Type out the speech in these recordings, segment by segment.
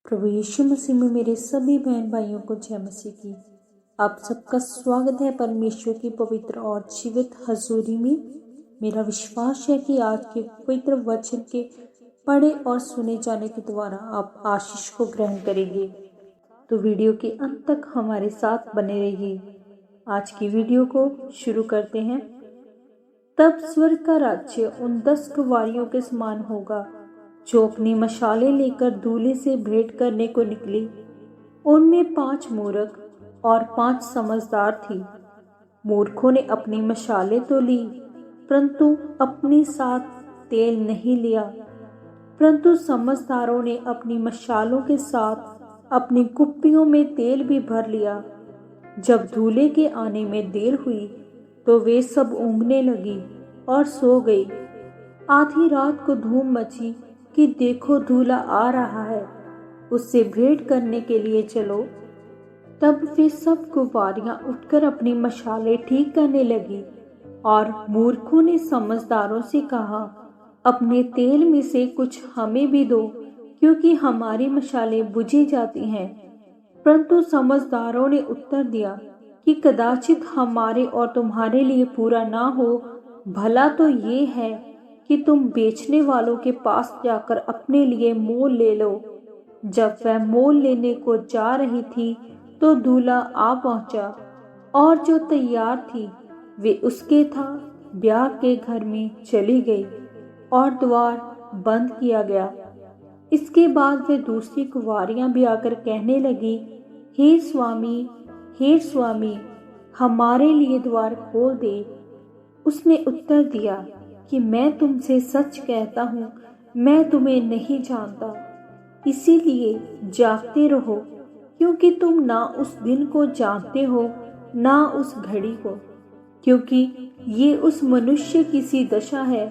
प्रभु यीशु मसीह में मेरे सभी बहन भाइयों को जय मसीह की। आप सबका स्वागत है परमेश्वर की पवित्र और जीवित हजूरी में। मेरा विश्वास है कि आज के पवित्र वचन के पढ़े और सुने जाने के द्वारा आप आशीष को ग्रहण करेंगे, तो वीडियो के अंत तक हमारे साथ बने रहिए। आज की वीडियो को शुरू करते हैं। तब स्वर्ग का राज्य उन 10 कुंवारियों के समान होगा जो अपनी मशालें लेकर दूल्हे से भेंट करने को निकली। उनमें 5 मूर्ख और 5 समझदार थी। मूर्खों ने अपनी मशालें तो ली, परंतु अपने साथ तेल नहीं लिया। परंतु समझदारों ने अपनी मशालों के साथ अपनी कुप्पियों में तेल भी भर लिया। जब दूल्हे के आने में देर हुई तो वे सब ऊँघने लगी और सो गई। आधी रात को धूम मची कि देखो दूल्हा आ रहा है, उससे भेंट करने के लिए चलो। तब वे सब कुंवारियां उठकर अपनी मशालें ठीक करने लगी। और मूर्खों ने समझदारों से कहा, अपने तेल में से कुछ हमें भी दो, क्योंकि हमारी मशालें बुझी जाती हैं। परंतु समझदारों ने उत्तर दिया कि कदाचित हमारे और तुम्हारे लिए पूरा ना हो। भला तो ये है कि तुम बेचने वालों के पास जाकर अपने लिए मोल ले लो। जब वह मोल लेने को जा रही थी तो दूल्हा आ पहुंचा, और जो तैयार थी वे उसके था ब्याह के घर में चली गई और द्वार बंद किया गया। इसके बाद वे दूसरी कुंवारियां भी आकर कहने लगी, हे स्वामी, हमारे लिए द्वार खोल दे। उसने उत्तर दिया कि मैं तुमसे सच कहता हूँ, मैं तुम्हें नहीं जानता। इसीलिए जागते रहो, क्योंकि तुम ना उस दिन को जानते हो ना उस घड़ी को। क्योंकि ये उस मनुष्य की सी दशा है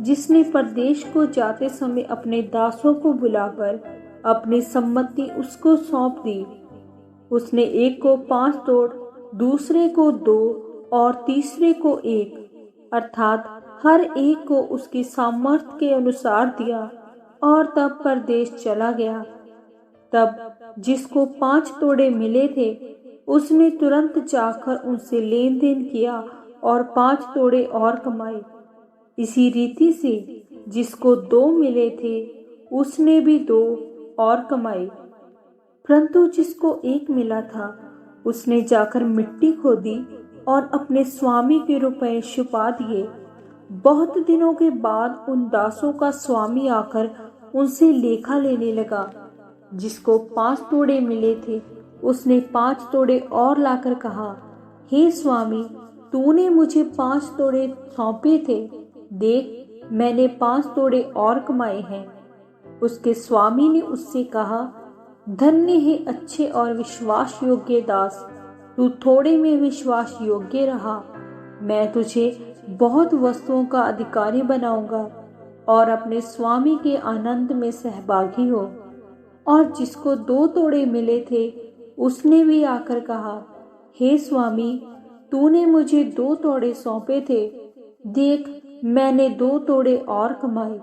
जिसने परदेश को जाते समय अपने दासों को बुलाकर अपनी सम्मति उसको सौंप दी। उसने एक को 5 तोड़, दूसरे को 2 और तीसरे को 1, अर्थात हर एक को उसकी सामर्थ्य के अनुसार दिया, और तब परदेश चला गया। तब जिसको 5 तोड़े मिले थे उसने तुरंत जाकर उनसे लेन देन किया और 5 तोड़े और कमाए। इसी रीति से जिसको 2 मिले थे उसने भी 2 और कमाए। परंतु जिसको 1 मिला था उसने जाकर मिट्टी खोदी और अपने स्वामी के रुपए छुपा दिए। बहुत दिनों के बाद उन दासों का स्वामी आकर उनसे लेखा लेने लगा। जिसको 5 तोड़े मिले थे उसने 5 तोड़े और लाकर कहा, हे स्वामी, तूने मुझे 5 तोड़े सौंपे थे, देख मैंने 5 तोड़े और कमाए हैं। उसके स्वामी ने उससे कहा, धन्य है अच्छे और विश्वास योग्य दास, तू थोड़े में विश्वास योग्य रहा, मैं तुझे बहुत वस्तुओं का अधिकारी बनाऊंगा, और अपने स्वामी के आनंद में सहभागी हो। और जिसको 2 तोड़े मिले थे उसने भी आकर कहा, हे स्वामी, तूने मुझे 2 तोड़े सौंपे थे, देख मैंने 2 तोड़े और कमाए।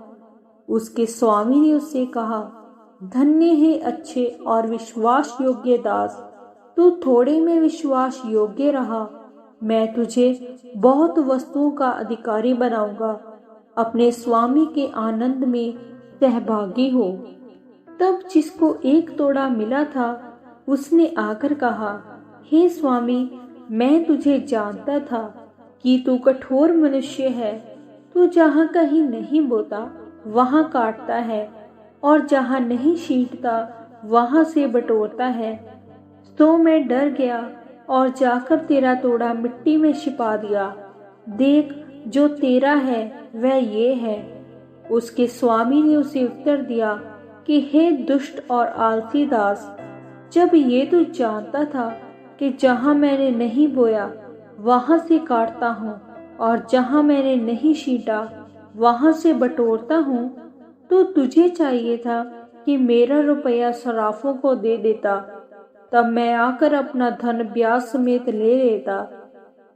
उसके स्वामी ने उससे कहा, धन्य है अच्छे और विश्वास योग्य दास, तू थोड़े में विश्वास योग्य रहा, मैं तुझे बहुत वस्तुओं का अधिकारी बनाऊंगा, अपने स्वामी के आनंद में सहभागी हो। तब जिसको 1 तोड़ा मिला था उसने आकर कहा, हे स्वामी, मैं तुझे जानता था कि तू कठोर मनुष्य है। तू जहाँ कहीं नहीं बोता वहाँ काटता है, और जहाँ नहीं छींटता वहाँ से बटोरता है। तो मैं डर गया और जाकर तेरा तोड़ा मिट्टी में छिपा दिया। देख जो तेरा है वह ये है। उसके स्वामी ने उसे उत्तर दिया कि हे दुष्ट और आलसी दास, जब ये तू जानता था कि जहाँ मैंने नहीं बोया वहाँ से काटता हूँ, और जहाँ मैंने नहीं छींटा वहाँ से बटोरता हूँ, तो तुझे चाहिए था कि मेरा रुपया सराफों को दे देता, तब मैं आकर अपना धन ब्याज समेत ले लेता।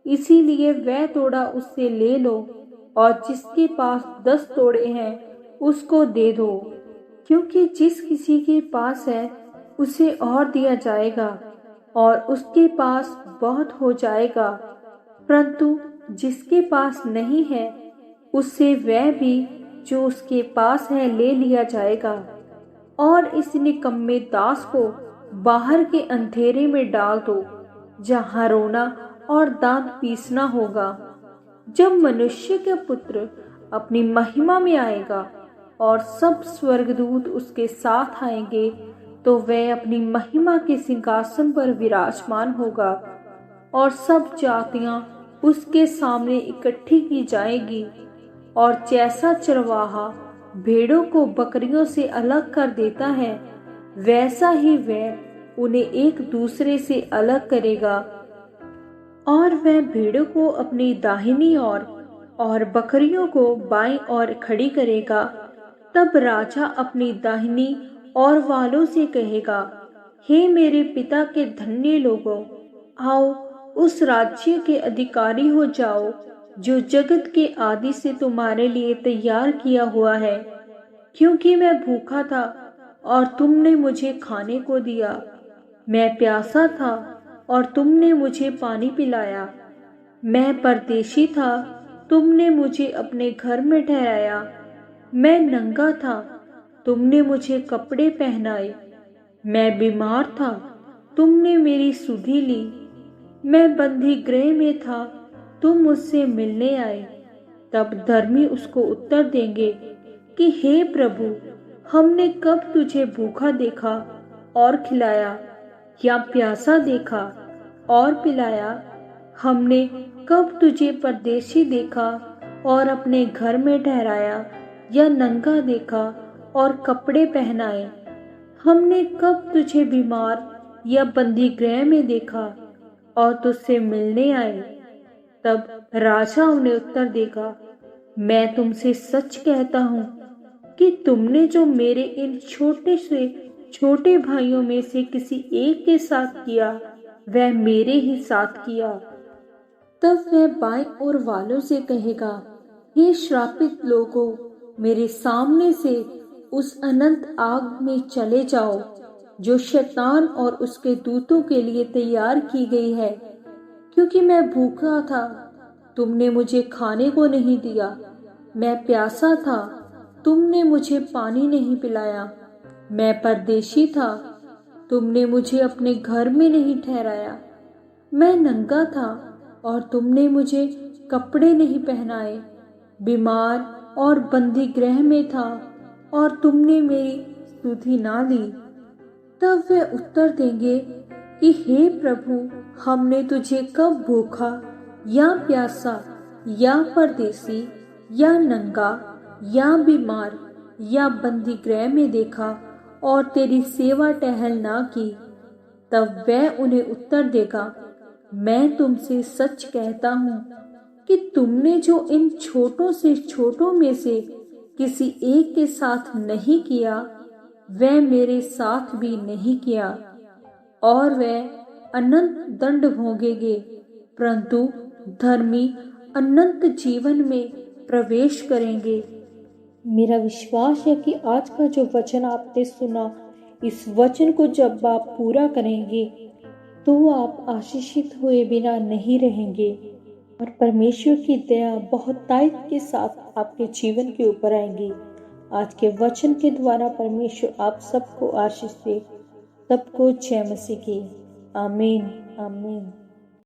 इसीलिए वह तोड़ा उससे ले लो, और जिसके पास 10 तोड़े हैं उसको दे दो। क्योंकि जिस किसी के पास है उसे और दिया जाएगा और उसके पास बहुत हो जाएगा, परंतु जिसके पास नहीं है उससे वह भी जो उसके पास है ले लिया जाएगा। और इस निकम्मे दास को बाहर के अंधेरे में डाल दो, जहाँ रोना और दांत पीसना होगा। जब मनुष्य का पुत्र अपनी महिमा में आएगा और सब स्वर्गदूत उसके साथ आएंगे, तो वह अपनी महिमा के सिंहासन पर विराजमान होगा और सब जातियां उसके सामने इकट्ठी की जाएगी। और जैसा चरवाहा भेड़ों को बकरियों से अलग कर देता है, वैसा ही वह उन्हें एक दूसरे से अलग करेगा। और वह भेड़ों को अपनी दाहिनी ओर और बकरियों को बाईं ओर खड़ी करेगा। तब राजा अपनी दाहिनी ओर वालों से कहेगा, हे मेरे पिता के धन्य लोगों, आओ उस राज्य के अधिकारी हो जाओ जो जगत के आदि से तुम्हारे लिए तैयार किया हुआ है। क्योंकि मैं भूखा था और तुमने मुझे खाने को दिया, मैं प्यासा था और तुमने मुझे पानी पिलाया, मैं परदेशी था, तुमने मुझे अपने घर में ठहराया, मैं नंगा था, तुमने मुझे कपड़े पहनाए, मैं बीमार था, तुमने मेरी सुधि ली, मैं बंदी गृह में था, तुम मुझसे मिलने आए। तब धर्मी उसको उत्तर देंगे कि हे प्रभु, हमने कब तुझे भूखा देखा और खिलाया, या प्यासा देखा और पिलाया? हमने कब तुझे परदेशी देखा और अपने घर में ठहराया, या नंगा देखा और कपड़े पहनाए? हमने कब तुझे बीमार या बंदी गृह में देखा और तुझसे मिलने आए? तब राजा उन्हें उत्तर देगा, मैं तुमसे सच कहता हूं कि तुमने जो मेरे इन छोटे से छोटे भाइयों में से किसी एक के साथ किया, वह मेरे ही साथ किया। तब वह बाईं ओर वालों से कहेगा, हे श्रापित लोगों, मेरे सामने से उस अनंत आग में चले जाओ जो शैतान और उसके दूतों के लिए तैयार की गई है। क्योंकि मैं भूखा था, तुमने मुझे खाने को नहीं दिया, मैं प्यासा था, तुमने मुझे पानी नहीं पिलाया, मैं परदेशी था, तुमने मुझे अपने घर में नहीं ठहराया, मैं नंगा था और तुमने मुझे कपड़े नहीं पहनाए, बीमार और बंदी गृह में था और तुमने मेरी सुधि ना ली। तब वे उत्तर देंगे कि हे प्रभु, हमने तुझे कब भूखा या प्यासा या परदेसी या नंगा या बीमार या बंदी गृह में देखा और तेरी सेवा टहल ना की? तब वह उन्हें उत्तर देगा, मैं तुमसे सच कहता हूं कि तुमने जो इन छोटों से छोटों में से किसी एक के साथ नहीं किया, वह मेरे साथ भी नहीं किया। और वह अनंत दंड भोगेंगे, परंतु धर्मी अनंत जीवन में प्रवेश करेंगे। मेरा विश्वास है कि आज का जो वचन आपने सुना, इस वचन को जब आप पूरा करेंगे तो आप आशीषित हुए बिना नहीं रहेंगे और परमेश्वर की दया बहुतायत के साथ आपके जीवन के ऊपर आएंगी। आज के वचन के द्वारा परमेश्वर आप सबको आशीष दे। सबको जय मसीह की। आमीन आमीन।